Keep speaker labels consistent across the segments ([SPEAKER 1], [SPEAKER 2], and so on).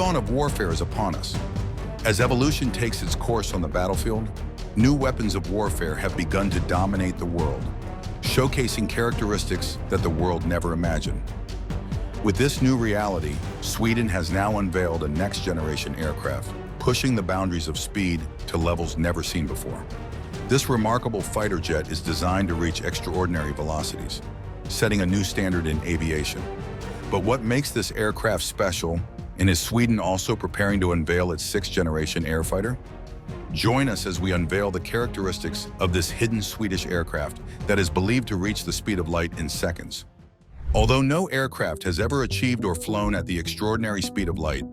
[SPEAKER 1] dawn of warfare is upon us. As evolution takes its course on the battlefield, new weapons of warfare have begun to dominate the world, showcasing characteristics that the world never imagined. With this new reality, Sweden has now unveiled a next-generation aircraft, pushing the boundaries of speed to levels never seen before. This remarkable fighter jet is designed to reach extraordinary velocities, setting a new standard in aviation. But what makes this aircraft special, and is Sweden also preparing to unveil its sixth-generation airfighter? Join us as we unveil the characteristics of this hidden Swedish aircraft that is believed to reach the speed of light in seconds. Although no aircraft has ever achieved or flown at the extraordinary speed of light,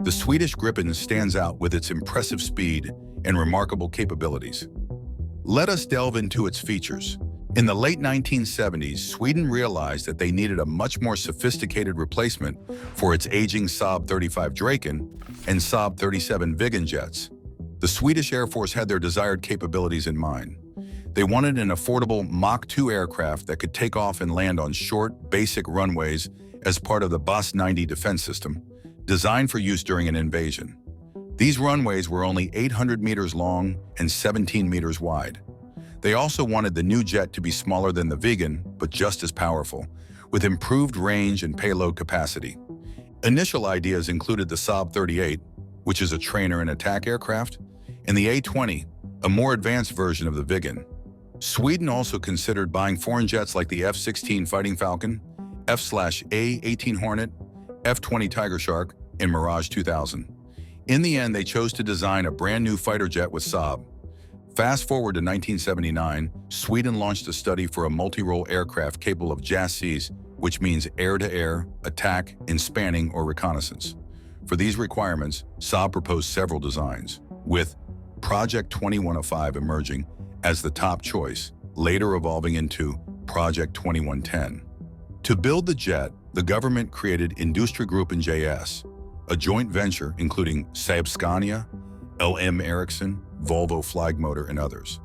[SPEAKER 1] the Swedish Gripen stands out with its impressive speed and remarkable capabilities. Let us delve into its features. In the late 1970s, Sweden realized that they needed a much more sophisticated replacement for its aging Saab 35 Draken and Saab 37 Viggen jets. The Swedish Air Force had their desired capabilities in mind. They wanted an affordable Mach 2 aircraft that could take off and land on short, basic runways as part of the Bas 90 defense system, designed for use during an invasion. These runways were only 800 meters long and 17 meters wide. They also wanted the new jet to be smaller than the Viggen, but just as powerful, with improved range and payload capacity. Initial ideas included the Saab 38, which is a trainer and attack aircraft, and the A-20, a more advanced version of the Viggen. Sweden also considered buying foreign jets like the F-16 Fighting Falcon, F/A-18 Hornet, F-20 Tiger Shark, and Mirage 2000. In the end, they chose to design a brand new fighter jet with Saab. Fast forward to 1979, Sweden launched a study for a multi-role aircraft capable of JASSIS, which means air-to-air, attack, and spanning or reconnaissance. For these requirements, Saab proposed several designs, with Project 2105 emerging as the top choice, later evolving into Project 2110. To build the jet, the government created Industri Gruppen JS, a joint venture including Saab-Scania, LM Ericsson, Volvo Flygmotor, and others.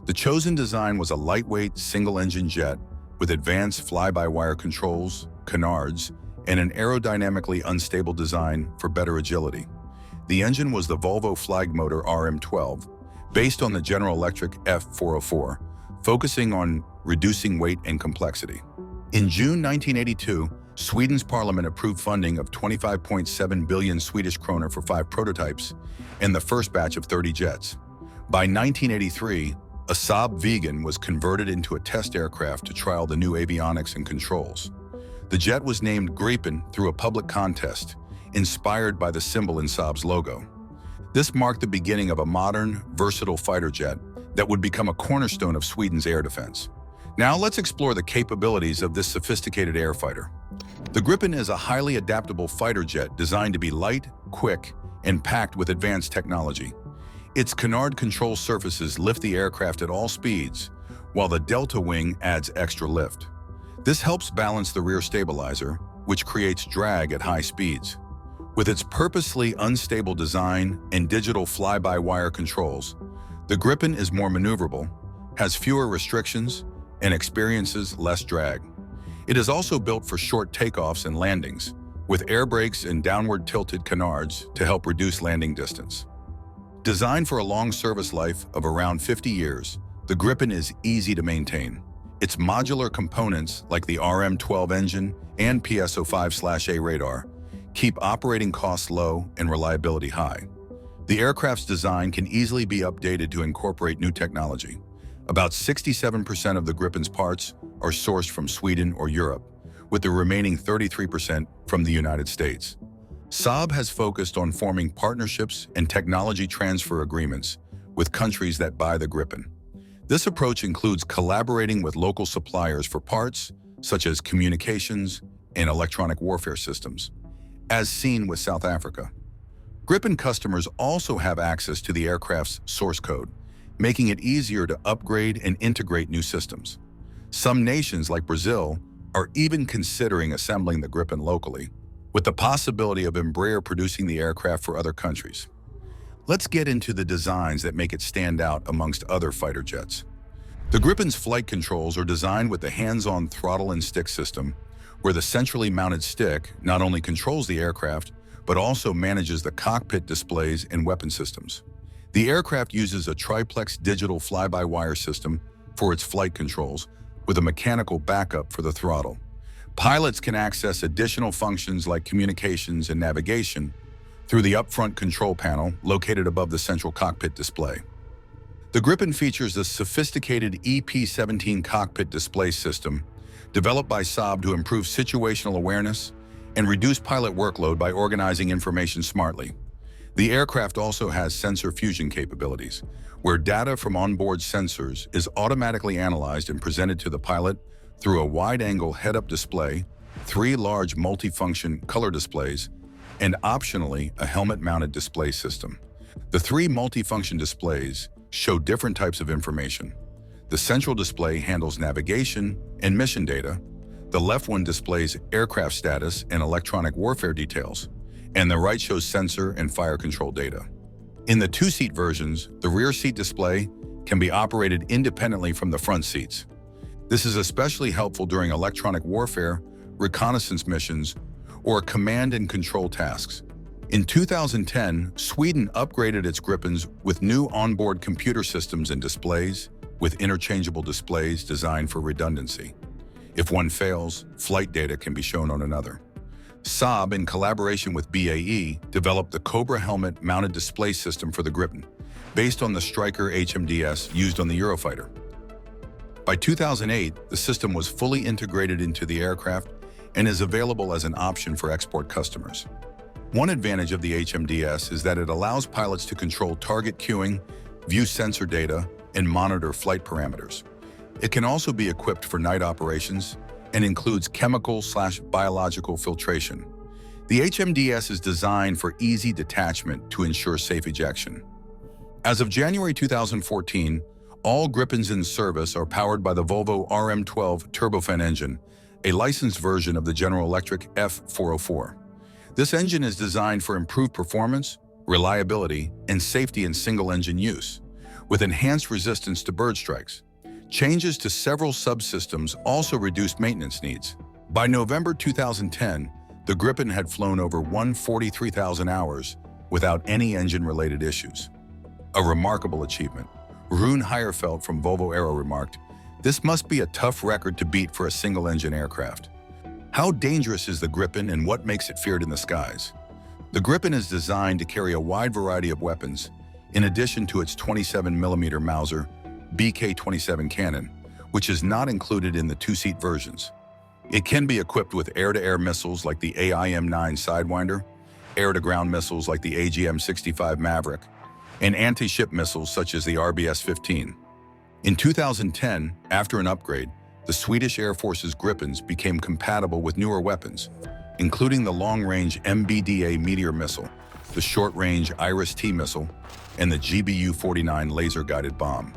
[SPEAKER 1] The chosen design was a lightweight, single-engine jet with advanced fly-by-wire controls, canards, and an aerodynamically unstable design for better agility. The engine was the Volvo Flygmotor RM12, based on the General Electric F404, focusing on reducing weight and complexity. In June 1982, Sweden's parliament approved funding of 25.7 billion Swedish kroner for 5 prototypes and the first batch of 30 jets. By 1983, a Saab Viggen was converted into a test aircraft to trial the new avionics and controls. The jet was named Gripen through a public contest, inspired by the symbol in Saab's logo. This marked the beginning of a modern, versatile fighter jet that would become a cornerstone of Sweden's air defense. Now let's explore the capabilities of this sophisticated airfighter. The Gripen is a highly adaptable fighter jet designed to be light, quick, and packed with advanced technology. Its canard control surfaces lift the aircraft at all speeds, while the delta wing adds extra lift. This helps balance the rear stabilizer, which creates drag at high speeds. With its purposely unstable design and digital fly-by-wire controls, the Gripen is more maneuverable, has fewer restrictions, and experiences less drag. It is also built for short takeoffs and landings, with air brakes and downward-tilted canards to help reduce landing distance. Designed for a long service life of around 50 years, the Gripen is easy to maintain. Its modular components, like the RM12 engine and PSO5/A radar, keep operating costs low and reliability high. The aircraft's design can easily be updated to incorporate new technology. About 67% of the Gripen's parts are sourced from Sweden or Europe, with the remaining 33% from the United States. Saab has focused on forming partnerships and technology transfer agreements with countries that buy the Gripen. This approach includes collaborating with local suppliers for parts, such as communications and electronic warfare systems, as seen with South Africa. Gripen customers also have access to the aircraft's source code, making it easier to upgrade and integrate new systems. Some nations, like Brazil, are even considering assembling the Gripen locally, with the possibility of Embraer producing the aircraft for other countries. Let's get into the designs that make it stand out amongst other fighter jets. The Gripen's flight controls are designed with the hands-on throttle and stick system, where the centrally mounted stick not only controls the aircraft, but also manages the cockpit displays and weapon systems. The aircraft uses a triplex digital fly-by-wire system for its flight controls, with a mechanical backup for the throttle. Pilots can access additional functions like communications and navigation through the upfront control panel located above the central cockpit display. The Gripen features a sophisticated EP-17 cockpit display system developed by Saab to improve situational awareness and reduce pilot workload by organizing information smartly. The aircraft also has sensor fusion capabilities, where data from onboard sensors is automatically analyzed and presented to the pilot through a wide-angle head-up display, 3 large multifunction color displays, and optionally a helmet-mounted display system. The 3 multifunction displays show different types of information. The central display handles navigation and mission data. The left one displays aircraft status and electronic warfare details, and the right shows sensor and fire control data. In the 2-seat versions, the rear seat display can be operated independently from the front seats. This is especially helpful during electronic warfare, reconnaissance missions, or command and control tasks. In 2010, Sweden upgraded its Gripens with new onboard computer systems and displays, with interchangeable displays designed for redundancy. If one fails, flight data can be shown on another. Saab, in collaboration with BAE, developed the Cobra helmet-mounted display system for the Gripen, based on the Stryker HMDS used on the Eurofighter. By 2008, the system was fully integrated into the aircraft and is available as an option for export customers. One advantage of the HMDS is that it allows pilots to control target queuing, view sensor data, and monitor flight parameters. It can also be equipped for night operations and includes chemical/biological filtration. The HMDS is designed for easy detachment to ensure safe ejection. As of January 2014, all Gripens in service are powered by the Volvo RM12 turbofan engine, a licensed version of the General Electric F404. This engine is designed for improved performance, reliability, and safety in single-engine use, with enhanced resistance to bird strikes. Changes to several subsystems also reduced maintenance needs. By November 2010, the Gripen had flown over 143,000 hours without any engine-related issues. A remarkable achievement. Rune Heierfeldt from Volvo Aero remarked, "This must be a tough record to beat for a single-engine aircraft." How dangerous is the Gripen and what makes it feared in the skies? The Gripen is designed to carry a wide variety of weapons, in addition to its 27mm Mauser BK-27 cannon, which is not included in the 2-seat versions. It can be equipped with air-to-air missiles like the AIM-9 Sidewinder, air-to-ground missiles like the AGM-65 Maverick, and anti-ship missiles such as the RBS-15. In 2010, after an upgrade, the Swedish Air Force's Gripens became compatible with newer weapons, including the long-range MBDA Meteor missile, the short-range Iris-T missile, and the GBU-49 laser-guided bomb.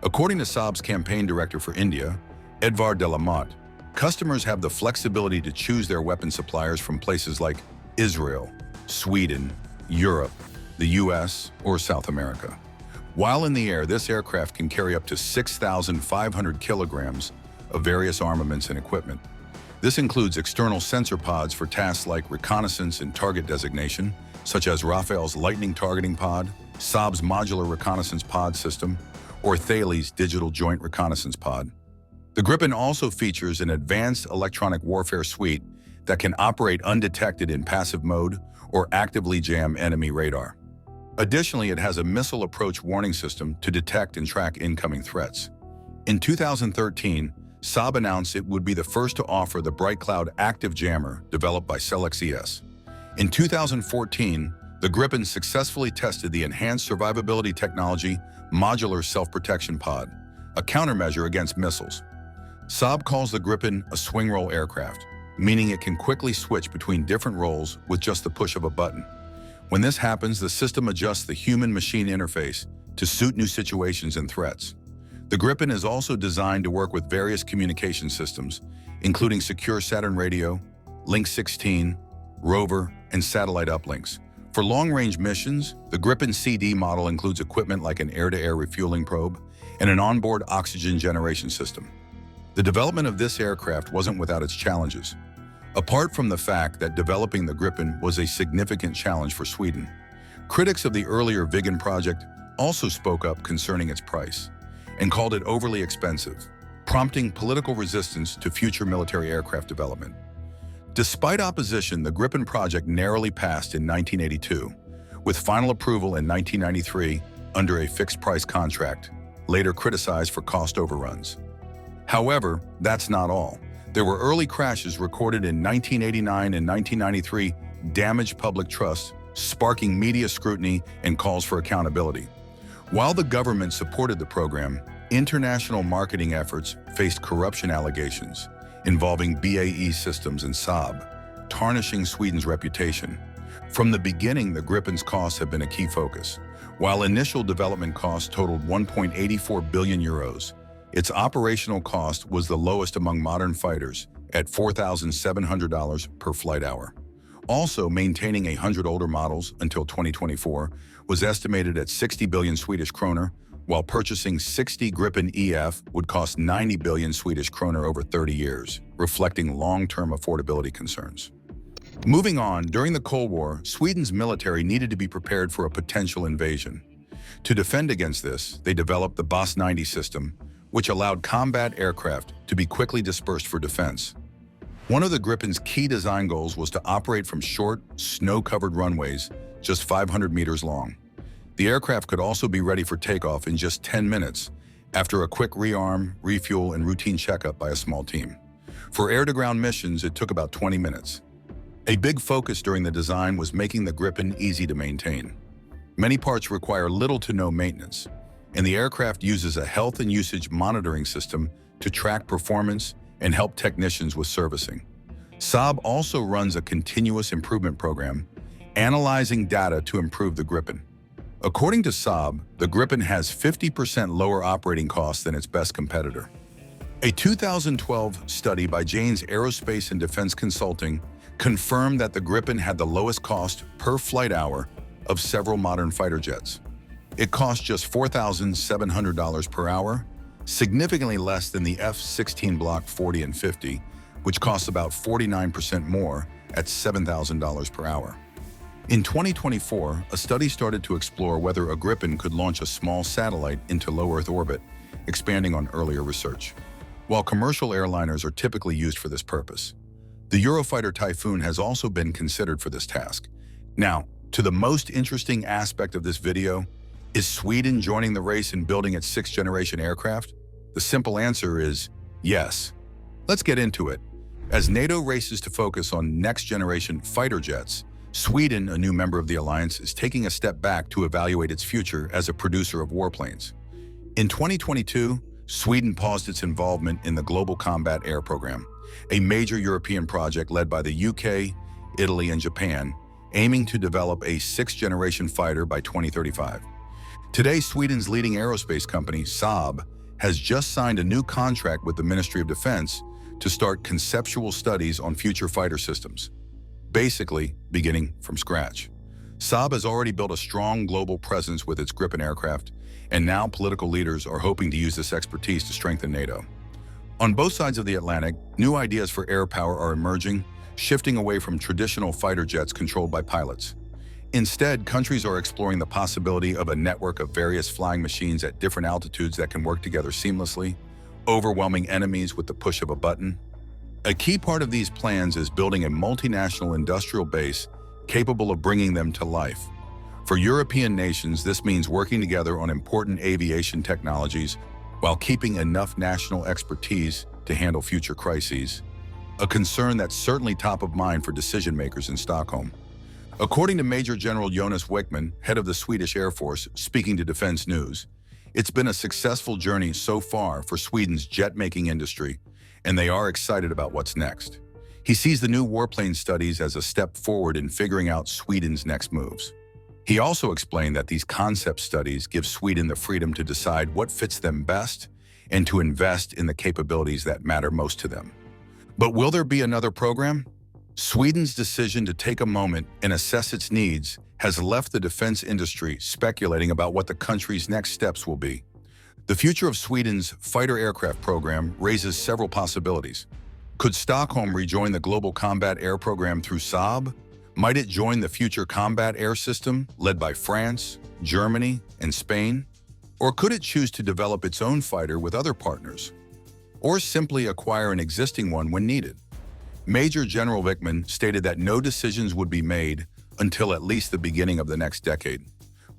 [SPEAKER 1] According to Saab's campaign director for India, Edvard de la Motte, customers have the flexibility to choose their weapon suppliers from places like Israel, Sweden, Europe, the US, or South America. While in the air, this aircraft can carry up to 6,500 kilograms of various armaments and equipment. This includes external sensor pods for tasks like reconnaissance and target designation, such as Rafael's Lightning Targeting Pod, Saab's Modular Reconnaissance Pod System, or Thales' Digital Joint Reconnaissance Pod. The Gripen also features an advanced electronic warfare suite that can operate undetected in passive mode or actively jam enemy radar. Additionally, it has a missile approach warning system to detect and track incoming threats. In 2013, Saab announced it would be the first to offer the Bright Cloud Active Jammer developed by Selex ES. In 2014, the Gripen successfully tested the enhanced survivability technology Modular Self-Protection Pod, a countermeasure against missiles. Saab calls the Gripen a swing role aircraft, meaning it can quickly switch between different roles with just the push of a button. When this happens, the system adjusts the human-machine interface to suit new situations and threats. The Gripen is also designed to work with various communication systems, including secure Saturn radio, Link 16, rover, and satellite uplinks. For long-range missions, the Gripen CD model includes equipment like an air-to-air refueling probe and an onboard oxygen generation system. The development of this aircraft wasn't without its challenges. Apart from the fact that developing the Gripen was a significant challenge for Sweden, critics of the earlier Viggen project also spoke up concerning its price and called it overly expensive, prompting political resistance to future military aircraft development. Despite opposition, the Gripen project narrowly passed in 1982, with final approval in 1993 under a fixed-price contract, later criticized for cost overruns. However, that's not all. There were early crashes recorded in 1989 and 1993 damaged public trust, sparking media scrutiny and calls for accountability. While the government supported the program, international marketing efforts faced corruption allegations involving BAE Systems and Saab, tarnishing Sweden's reputation. From the beginning, the Gripen's costs have been a key focus. While initial development costs totaled 1.84 billion euros, its operational cost was the lowest among modern fighters at $4,700 per flight hour. Also, maintaining 100 older models until 2024 was estimated at 60 billion Swedish kroner, while purchasing 60 Gripen EF would cost 90 billion Swedish kroner over 30 years, reflecting long-term affordability concerns. Moving on, during the Cold War, Sweden's military needed to be prepared for a potential invasion. To defend against this, they developed the Bas 90 system, which allowed combat aircraft to be quickly dispersed for defense. One of the Gripen's key design goals was to operate from short, snow-covered runways just 500 meters long. The aircraft could also be ready for takeoff in just 10 minutes after a quick rearm, refuel, and routine checkup by a small team. For air-to-ground missions, it took about 20 minutes. A big focus during the design was making the Gripen easy to maintain. Many parts require little to no maintenance, and the aircraft uses a health and usage monitoring system to track performance and help technicians with servicing. Saab also runs a continuous improvement program, analyzing data to improve the Gripen. According to Saab, the Gripen has 50% lower operating costs than its best competitor. A 2012 study by Jane's Aerospace and Defense Consulting confirmed that the Gripen had the lowest cost per flight hour of several modern fighter jets. It cost just $4,700 per hour, significantly less than the F-16 Block 40 and 50, which costs about 49% more at $7,000 per hour. In 2024, a study started to explore whether a Gripen could launch a small satellite into low Earth orbit, expanding on earlier research. While commercial airliners are typically used for this purpose, the Eurofighter Typhoon has also been considered for this task. Now, to the most interesting aspect of this video, is Sweden joining the race in building its sixth-generation aircraft? The simple answer is yes. Let's get into it. As NATO races to focus on next-generation fighter jets, Sweden, a new member of the alliance, is taking a step back to evaluate its future as a producer of warplanes. In 2022, Sweden paused its involvement in the Global Combat Air Program, a major European project led by the UK, Italy, and Japan, aiming to develop a sixth-generation fighter by 2035. Today, Sweden's leading aerospace company, Saab, has just signed a new contract with the Ministry of Defense to start conceptual studies on future fighter systems, basically beginning from scratch. Saab has already built a strong global presence with its Gripen aircraft, and now political leaders are hoping to use this expertise to strengthen NATO. On both sides of the Atlantic, new ideas for air power are emerging, shifting away from traditional fighter jets controlled by pilots. Instead, countries are exploring the possibility of a network of various flying machines at different altitudes that can work together seamlessly, overwhelming enemies with the push of a button. A key part of these plans is building a multinational industrial base capable of bringing them to life. For European nations, this means working together on important aviation technologies while keeping enough national expertise to handle future crises, a concern that's certainly top of mind for decision-makers in Stockholm. According to Major General Jonas Wickman, head of the Swedish Air Force, speaking to Defense News, it's been a successful journey so far for Sweden's jet-making industry, and they are excited about what's next. He sees the new warplane studies as a step forward in figuring out Sweden's next moves. He also explained that these concept studies give Sweden the freedom to decide what fits them best and to invest in the capabilities that matter most to them. But will there be another program? Sweden's decision to take a moment and assess its needs has left the defense industry speculating about what the country's next steps will be. The future of Sweden's fighter aircraft program raises several possibilities. Could Stockholm rejoin the Global Combat Air Program through Saab? Might it join the future combat air system led by France, Germany, and Spain? Or could it choose to develop its own fighter with other partners? Or simply acquire an existing one when needed? Major General Wickman stated that no decisions would be made until at least the beginning of the next decade,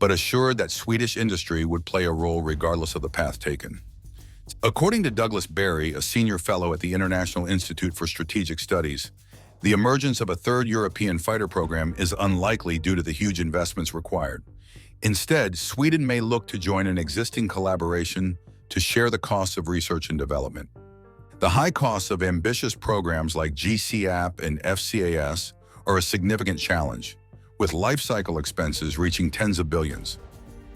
[SPEAKER 1] but assured that Swedish industry would play a role regardless of the path taken. According to Douglas Berry, a senior fellow at the International Institute for Strategic Studies, the emergence of a third European fighter program is unlikely due to the huge investments required. Instead, Sweden may look to join an existing collaboration to share the costs of research and development. The high costs of ambitious programs like GCAP and FCAS are a significant challenge, with life cycle expenses reaching tens of billions.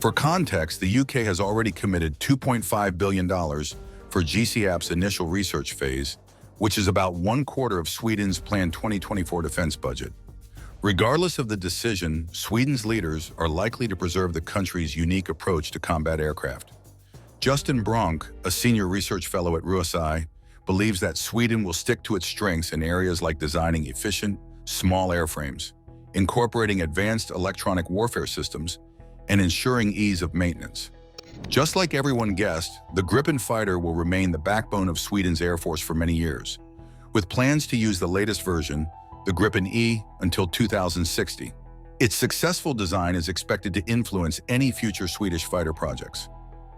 [SPEAKER 1] For context, the UK has already committed $2.5 billion for GCAP's initial research phase, which is about 1/4 of Sweden's planned 2024 defense budget. Regardless of the decision, Sweden's leaders are likely to preserve the country's unique approach to combat aircraft. Justin Bronk, a senior research fellow at RUSI, believes that Sweden will stick to its strengths in areas like designing efficient, small airframes, incorporating advanced electronic warfare systems, and ensuring ease of maintenance. Just like everyone guessed, the Gripen fighter will remain the backbone of Sweden's Air Force for many years, with plans to use the latest version, the Gripen E, until 2060. Its successful design is expected to influence any future Swedish fighter projects.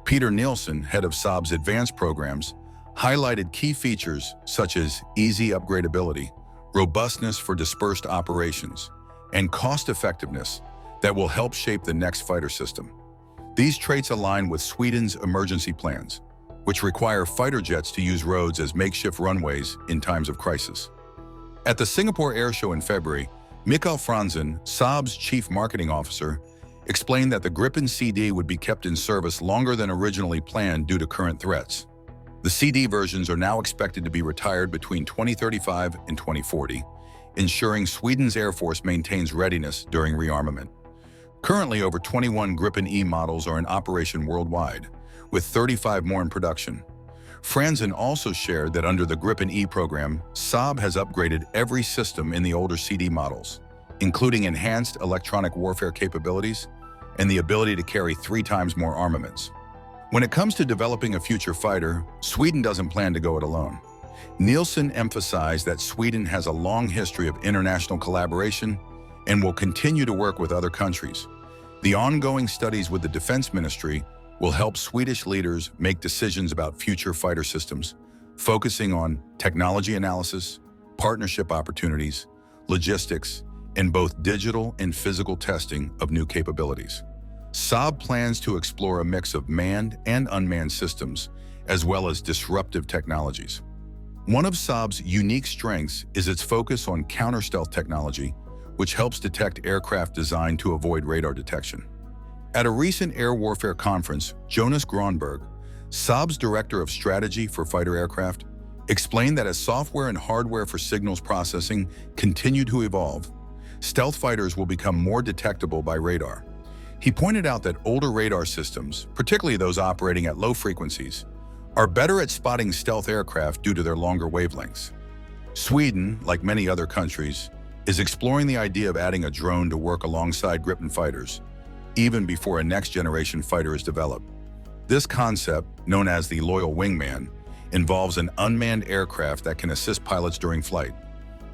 [SPEAKER 1] Peter Nielsen, head of Saab's advanced programs, highlighted key features such as easy upgradability, robustness for dispersed operations, and cost-effectiveness that will help shape the next fighter system. These traits align with Sweden's emergency plans, which require fighter jets to use roads as makeshift runways in times of crisis. At the Singapore Air Show in February, Mikael Franzen, Saab's chief marketing officer, explained that the Gripen CD would be kept in service longer than originally planned due to current threats. The CD versions are now expected to be retired between 2035 and 2040, ensuring Sweden's Air Force maintains readiness during rearmament. Currently, over 21 Gripen E models are in operation worldwide, with 35 more in production. Franzen also shared that under the Gripen E program, Saab has upgraded every system in the older CD models, including enhanced electronic warfare capabilities and the ability to carry 3 times more armaments. When it comes to developing a future fighter, Sweden doesn't plan to go it alone. Nielsen emphasized that Sweden has a long history of international collaboration and will continue to work with other countries. The ongoing studies with the Defense Ministry will help Swedish leaders make decisions about future fighter systems, focusing on technology analysis, partnership opportunities, logistics, and both digital and physical testing of new capabilities. Saab plans to explore a mix of manned and unmanned systems, as well as disruptive technologies. One of Saab's unique strengths is its focus on counter-stealth technology, which helps detect aircraft designed to avoid radar detection. At a recent air warfare conference, Jonas Gronberg, Saab's director of strategy for fighter aircraft, explained that as software and hardware for signals processing continue to evolve, stealth fighters will become more detectable by radar. He pointed out that older radar systems, particularly those operating at low frequencies, are better at spotting stealth aircraft due to their longer wavelengths. Sweden, like many other countries, is exploring the idea of adding a drone to work alongside Gripen fighters, even before a next-generation fighter is developed. This concept, known as the loyal wingman, involves an unmanned aircraft that can assist pilots during flight.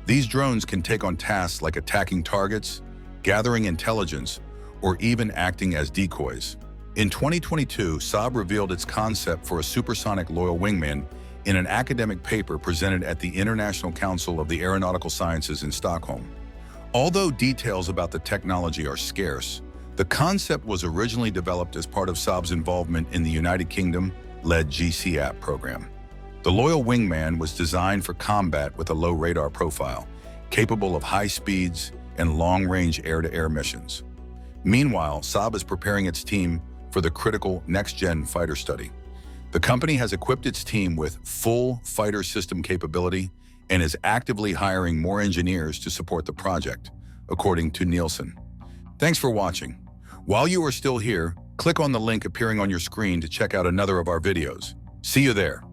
[SPEAKER 1] These drones can take on tasks like attacking targets, gathering intelligence, or even acting as decoys. In 2022, Saab revealed its concept for a supersonic loyal wingman in an academic paper presented at the International Council of the Aeronautical Sciences in Stockholm. Although details about the technology are scarce, the concept was originally developed as part of Saab's involvement in the United Kingdom-led GCAP program. The loyal wingman was designed for combat with a low radar profile, capable of high speeds and long-range air-to-air missions. Meanwhile, Saab is preparing its team for the critical next-gen fighter study. The company has equipped its team with full fighter system capability and is actively hiring more engineers to support the project, according to Nielsen. Thanks for watching. While you are still here, click on the link appearing on your screen to check out another of our videos. See you there.